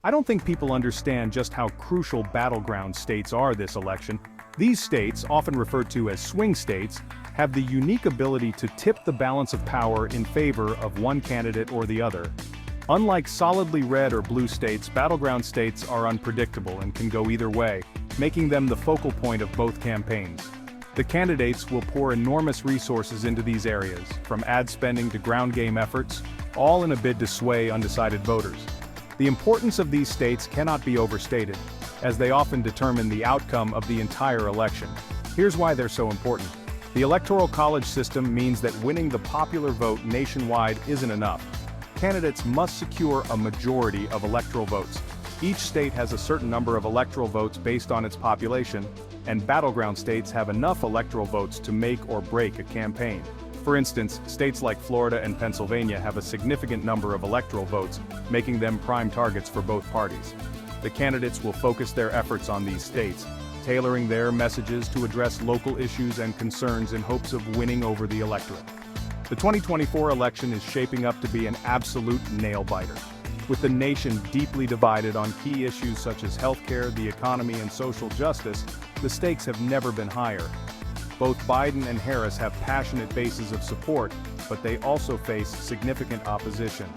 I don't think people understand just how crucial battleground states are this election. These states, often referred to as swing states, have the unique ability to tip the balance of power in favor of one candidate or the other. Unlike solidly red or blue states, battleground states are unpredictable and can go either way, making them the focal point of both campaigns. The candidates will pour enormous resources into these areas, from ad spending to ground game efforts, all in a bid to sway undecided voters. The importance of these states cannot be overstated, as they often determine the outcome of the entire election. Here's why they're so important. The Electoral College system means that winning the popular vote nationwide isn't enough. Candidates must secure a majority of electoral votes. Each state has a certain number of electoral votes based on its population, and battleground states have enough electoral votes to make or break a campaign. For instance, states like Florida and Pennsylvania have a significant number of electoral votes, making them prime targets for both parties. The candidates will focus their efforts on these states, tailoring their messages to address local issues and concerns in hopes of winning over the electorate. The 2024 election is shaping up to be an absolute nail-biter. With the nation deeply divided on key issues such as healthcare, the economy, and social justice, the stakes have never been higher. Both Biden and Harris have passionate bases of support, but they also face significant opposition.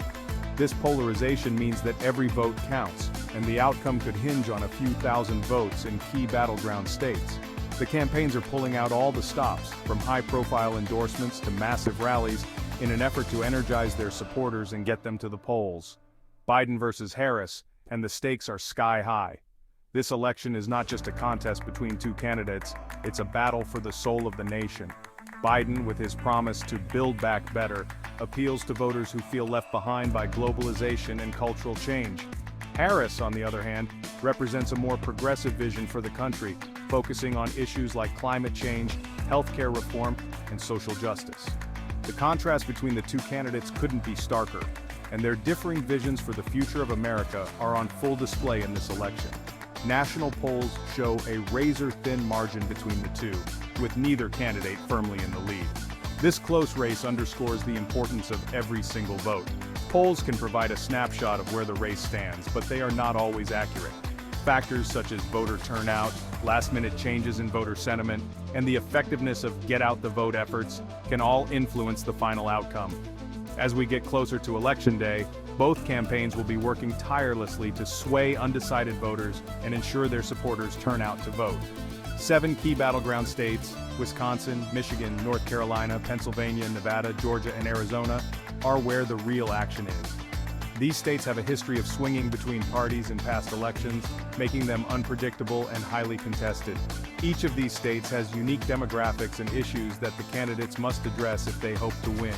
This polarization means that every vote counts, and the outcome could hinge on a few thousand votes in key battleground states. The campaigns are pulling out all the stops, from high-profile endorsements to massive rallies, in an effort to energize their supporters and get them to the polls. Biden versus Harris, and the stakes are sky high. This election is not just a contest between two candidates, it's a battle for the soul of the nation. Biden, with his promise to build back better, appeals to voters who feel left behind by globalization and cultural change. Harris, on the other hand, represents a more progressive vision for the country, focusing on issues like climate change, healthcare reform, and social justice. The contrast between the two candidates couldn't be starker, and their differing visions for the future of America are on full display in this election. National polls show a razor-thin margin between the two, with neither candidate firmly in the lead. This close race underscores the importance of every single vote. Polls can provide a snapshot of where the race stands, but they are not always accurate. Factors such as voter turnout, last-minute changes in voter sentiment, and the effectiveness of get-out-the-vote efforts can all influence the final outcome. As we get closer to Election Day, both campaigns will be working tirelessly to sway undecided voters and ensure their supporters turn out to vote. 7 key battleground states, Wisconsin, Michigan, North Carolina, Pennsylvania, Nevada, Georgia, and Arizona, are where the real action is. These states have a history of swinging between parties in past elections, making them unpredictable and highly contested. Each of these states has unique demographics and issues that the candidates must address if they hope to win.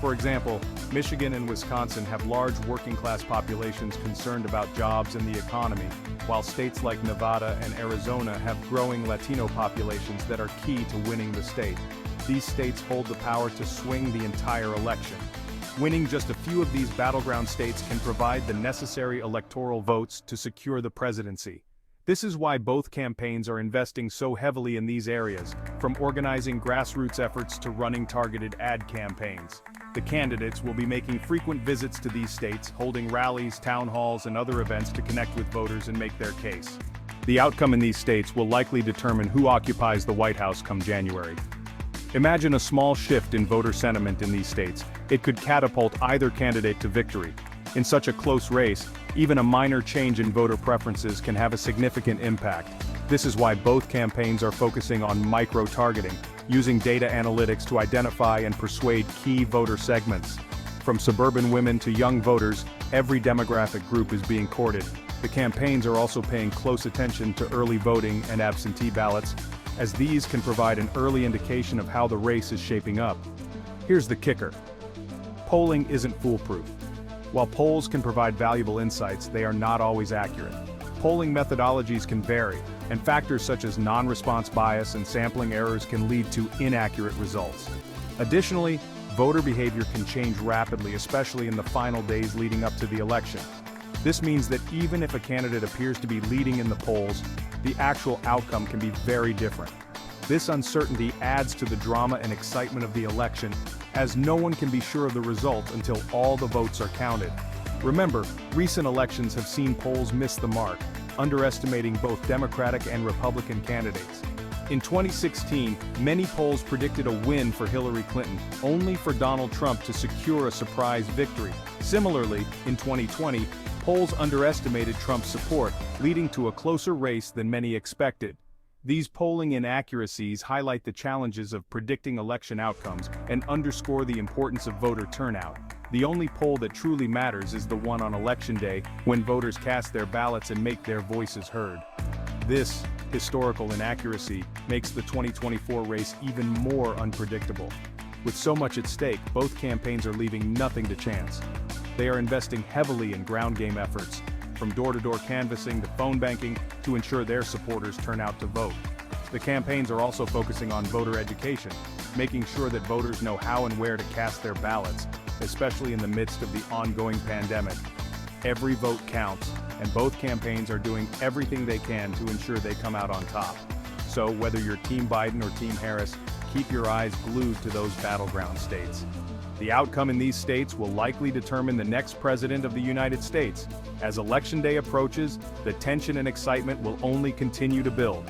For example, Michigan and Wisconsin have large working-class populations concerned about jobs and the economy, while states like Nevada and Arizona have growing Latino populations that are key to winning the state. These states hold the power to swing the entire election. Winning just a few of these battleground states can provide the necessary electoral votes to secure the presidency. This is why both campaigns are investing so heavily in these areas, from organizing grassroots efforts to running targeted ad campaigns. The candidates will be making frequent visits to these states, holding rallies, town halls, and other events to connect with voters and make their case. The outcome in these states will likely determine who occupies the White House come January. Imagine a small shift in voter sentiment in these states. It could catapult either candidate to victory. In such a close race, even a minor change in voter preferences can have a significant impact. This is why both campaigns are focusing on micro-targeting, using data analytics to identify and persuade key voter segments. From suburban women to young voters, every demographic group is being courted. The campaigns are also paying close attention to early voting and absentee ballots, as these can provide an early indication of how the race is shaping up. Here's the kicker. Polling isn't foolproof. While polls can provide valuable insights, they are not always accurate. Polling methodologies can vary, and factors such as non-response bias and sampling errors can lead to inaccurate results. Additionally, voter behavior can change rapidly, especially in the final days leading up to the election. This means that even if a candidate appears to be leading in the polls, the actual outcome can be very different. This uncertainty adds to the drama and excitement of the election, as no one can be sure of the result until all the votes are counted. Remember, recent elections have seen polls miss the mark, underestimating both Democratic and Republican candidates. In 2016, many polls predicted a win for Hillary Clinton, only for Donald Trump to secure a surprise victory. Similarly, in 2020, polls underestimated Trump's support, leading to a closer race than many expected. These polling inaccuracies highlight the challenges of predicting election outcomes and underscore the importance of voter turnout. The only poll that truly matters is the one on Election Day, when voters cast their ballots and make their voices heard. This historical inaccuracy makes the 2024 race even more unpredictable. With so much at stake, both campaigns are leaving nothing to chance. They are investing heavily in ground game efforts, from door-to-door canvassing to phone banking, to ensure their supporters turn out to vote. The campaigns are also focusing on voter education, making sure that voters know how and where to cast their ballots, especially in the midst of the ongoing pandemic. Every vote counts, and both campaigns are doing everything they can to ensure they come out on top. So whether you're Team Biden or Team Harris, keep your eyes glued to those battleground states. The outcome in these states will likely determine the next president of the United States. As Election Day approaches, the tension and excitement will only continue to build.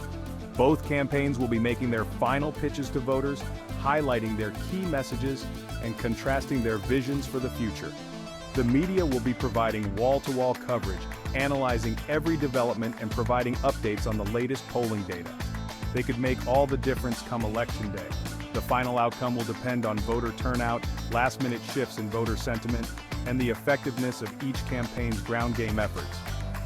Both campaigns will be making their final pitches to voters, highlighting their key messages and contrasting their visions for the future. The media will be providing wall-to-wall coverage, analyzing every development and providing updates on the latest polling data. They could make all the difference come Election Day. The final outcome will depend on voter turnout, last-minute shifts in voter sentiment, and the effectiveness of each campaign's ground game efforts.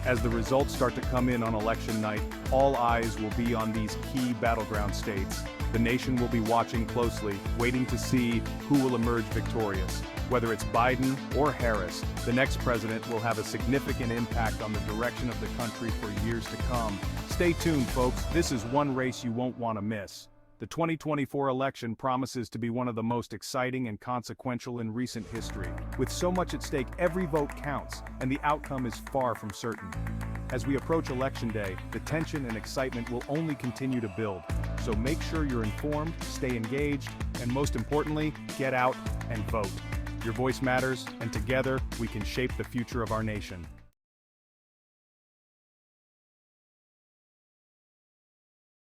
As the results start to come in on election night, all eyes will be on these key battleground states. The nation will be watching closely, waiting to see who will emerge victorious. Whether it's Biden or Harris, the next president will have a significant impact on the direction of the country for years to come. Stay tuned, folks. This is one race you won't want to miss. The 2024 election promises to be one of the most exciting and consequential in recent history. With so much at stake, every vote counts, and the outcome is far from certain. As we approach Election Day, the tension and excitement will only continue to build. So make sure you're informed, stay engaged, and most importantly, get out and vote. Your voice matters, and together, we can shape the future of our nation.